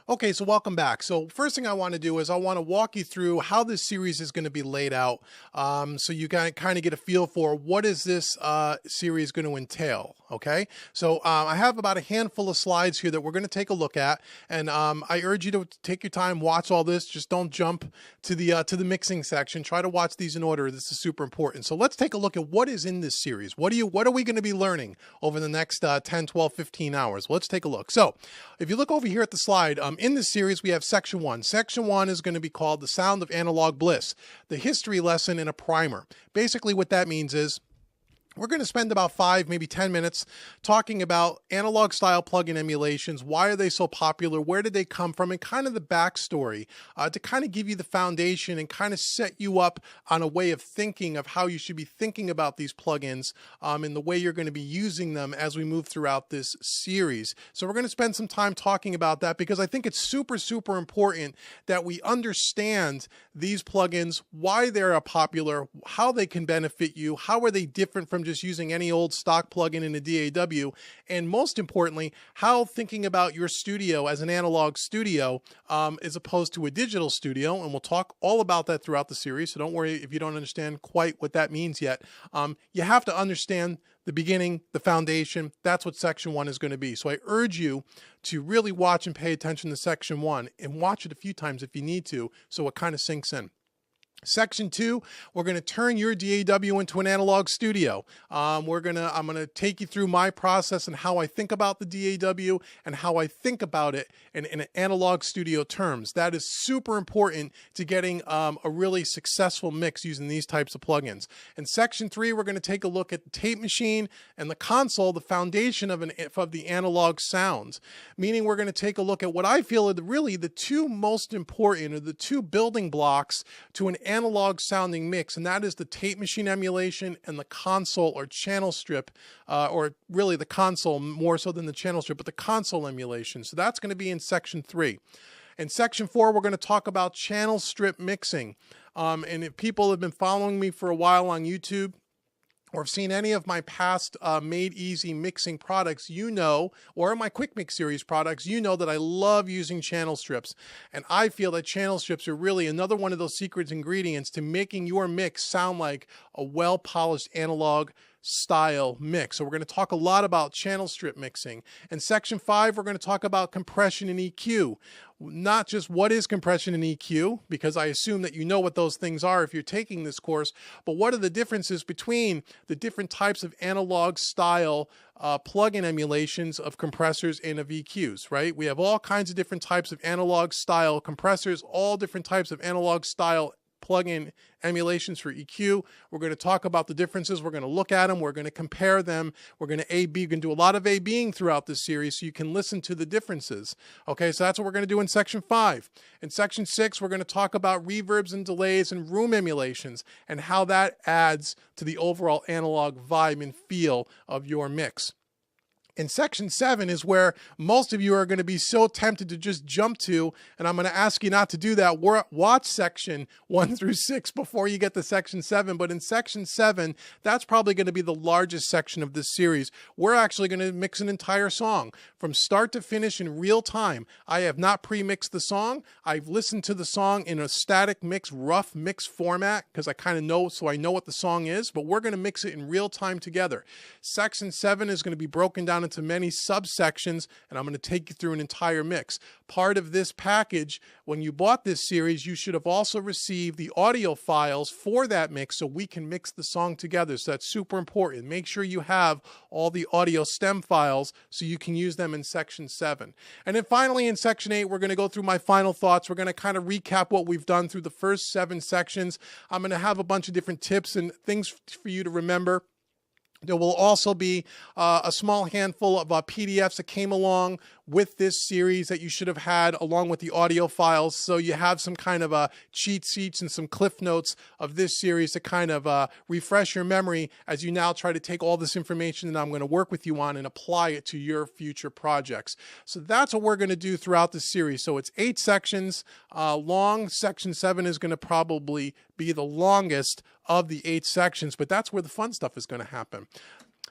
Okay, so welcome back. So first thing I want to do is I want to walk you through how this series is going to be laid out, so you can kind of get a feel for what is this series going to entail. Okay, so I have about a handful of slides here that we're going to take a look at, and I urge you to take your time, watch all this. Just don't jump to the mixing section. Try to watch these in order. This is super important. So let's take a look at what is in this series. What are we going to be learning over the next 10, 12, 15 hours? Let's take a look. So if you look over here at the slide, in this series, we have section 1. Section 1 is going to be called The Sound of Analog Bliss, the history lesson in a primer. Basically, what that means is we're going to spend about 5, maybe 10 minutes talking about analog style plugin emulations. Why are they so popular? Where did they come from? And kind of the backstory to kind of give you the foundation and kind of set you up on a way of thinking of how you should be thinking about these plugins and the way you're going to be using them as we move throughout this series. So we're going to spend some time talking about that because I think it's super, super important that we understand these plugins, why they're popular, how they can benefit you, how are they different from just using any old stock plugin in a DAW, and most importantly, how thinking about your studio as an analog studio as opposed to a digital studio, and we'll talk all about that throughout the series, so don't worry if you don't understand quite what that means yet. You have to understand the beginning, the foundation. That's what section 1 is going to be. So I urge you to really watch and pay attention to section 1 and watch it a few times if you need to, so it kind of sinks in. Section 2, we're going to turn your DAW into an analog studio. I'm going to take you through my process and how I think about the DAW and how I think about it in analog studio terms. That is super important to getting a really successful mix using these types of plugins. In section 3, we're going to take a look at the tape machine and the console, the foundation of the analog sound. Meaning we're going to take a look at what I feel are really the two most important, or the two building blocks to an analog sounding mix, and that is the tape machine emulation and the console or channel strip, or really the console more so than the channel strip, but the console emulation. So that's going to be in section 3. In section 4, we're going to talk about channel strip mixing. And if people have been following me for a while on YouTube, or have seen any of my past Made Easy mixing products, you know, or my Quick Mix series products, you know that I love using channel strips. And I feel that channel strips are really another one of those secret ingredients to making your mix sound like a well-polished analog style mix. So we're going to talk a lot about channel strip mixing. In section 5, we're going to talk about compression and EQ. Not just what is compression and EQ, because I assume that you know what those things are if you're taking this course, but what are the differences between the different types of analog style plug-in emulations of compressors and of EQs, right? We have all kinds of different types of analog style compressors, all different types of analog style plug-in emulations for EQ. We're going to talk about the differences. We're going to look at them. We're going to compare them. We're going to A-B. We're going to do a lot of A-Bing throughout this series so you can listen to the differences. Okay, so that's what we're going to do in section 5. In section 6, we're going to talk about reverbs and delays and room emulations and how that adds to the overall analog vibe and feel of your mix. In section 7 is where most of you are going to be so tempted to just jump to, and I'm going to ask you not to do that. Watch section 1 through 6 before you get to section 7. But in section 7, that's probably going to be the largest section of this series. We're actually going to mix an entire song from start to finish in real time. I have not pre-mixed the song. I've listened to the song in a static mix, rough mix format, because I kind of know, so I know what the song is, but we're going to mix it in real time together. Section 7 is going to be broken down into many subsections, and I'm going to take you through an entire mix. Part of this package, when you bought this series, you should have also received the audio files for that mix so we can mix the song together. So that's super important. Make sure you have all the audio stem files so you can use them in section 7. And then finally in section 8, we're going to go through my final thoughts. We're going to kind of recap what we've done through the first 7 sections. I'm going to have a bunch of different tips and things for you to remember. There will also be a small handful of PDFs that came along with this series that you should have had along with the audio files. So you have some kind of cheat sheets and some cliff notes of this series to kind of refresh your memory as you now try to take all this information that I'm going to work with you on and apply it to your future projects. So that's what we're going to do throughout the series. So it's 8 sections long. Section 7 is going to probably be the longest of the 8 sections, but that's where the fun stuff is going to happen.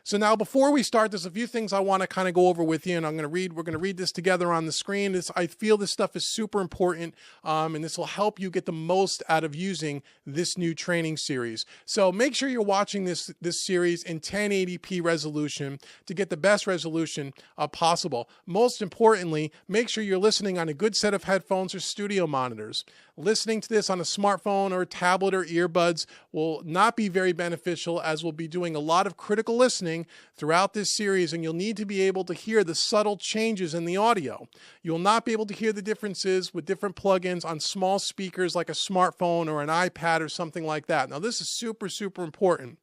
So now before we start, there's a few things I want to kind of go over with you, and we're going to read this together on the screen. I feel this stuff is super important, and this will help you get the most out of using this new training series. So make sure you're watching this series in 1080p resolution to get the best resolution possible. Most importantly, make sure you're listening on a good set of headphones or studio monitors. Listening to this on a smartphone or a tablet or earbuds will not be very beneficial, as we'll be doing a lot of critical listening throughout this series, and you'll need to be able to hear the subtle changes in the audio. You'll not be able to hear the differences with different plugins on small speakers like a smartphone or an iPad or something like that. Now, this is super, super important.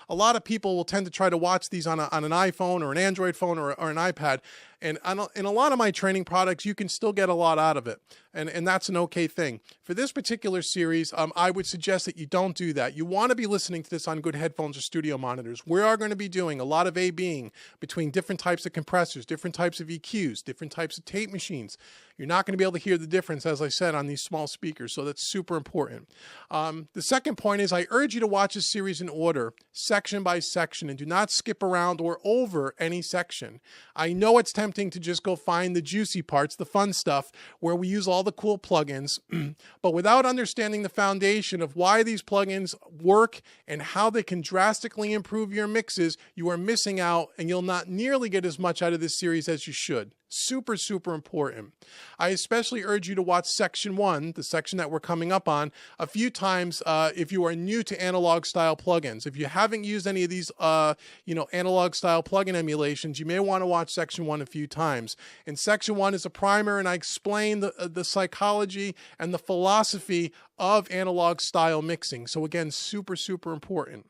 A lot of people will tend to try to watch these on an iPhone or an Android phone or an iPad. And in a lot of my training products, you can still get a lot out of it. And that's an okay thing. For this particular series, I would suggest that you don't do that. You want to be listening to this on good headphones or studio monitors. We are going to be doing a lot of A/Bing between different types of compressors, different types of EQs, different types of tape machines. You're not going to be able to hear the difference, as I said, on these small speakers. So that's super important. The second point is I urge you to watch this series in order, section by section, and do not skip around or over any section. I know it's tempting to just go find the juicy parts, the fun stuff, where we use all the cool plugins, but without understanding the foundation of why these plugins work and how they can drastically improve your mixes, you are missing out, and you'll not nearly get as much out of this series as you should. Super, super important. I especially urge you to watch section 1, the section that we're coming up on, a few times if you are new to analog style plugins. If you haven't used any of these analog style plugin emulations, you may want to watch section 1 a few times. And section 1 is a primer, and I explain the psychology and the philosophy of analog style mixing. So again, super, super important.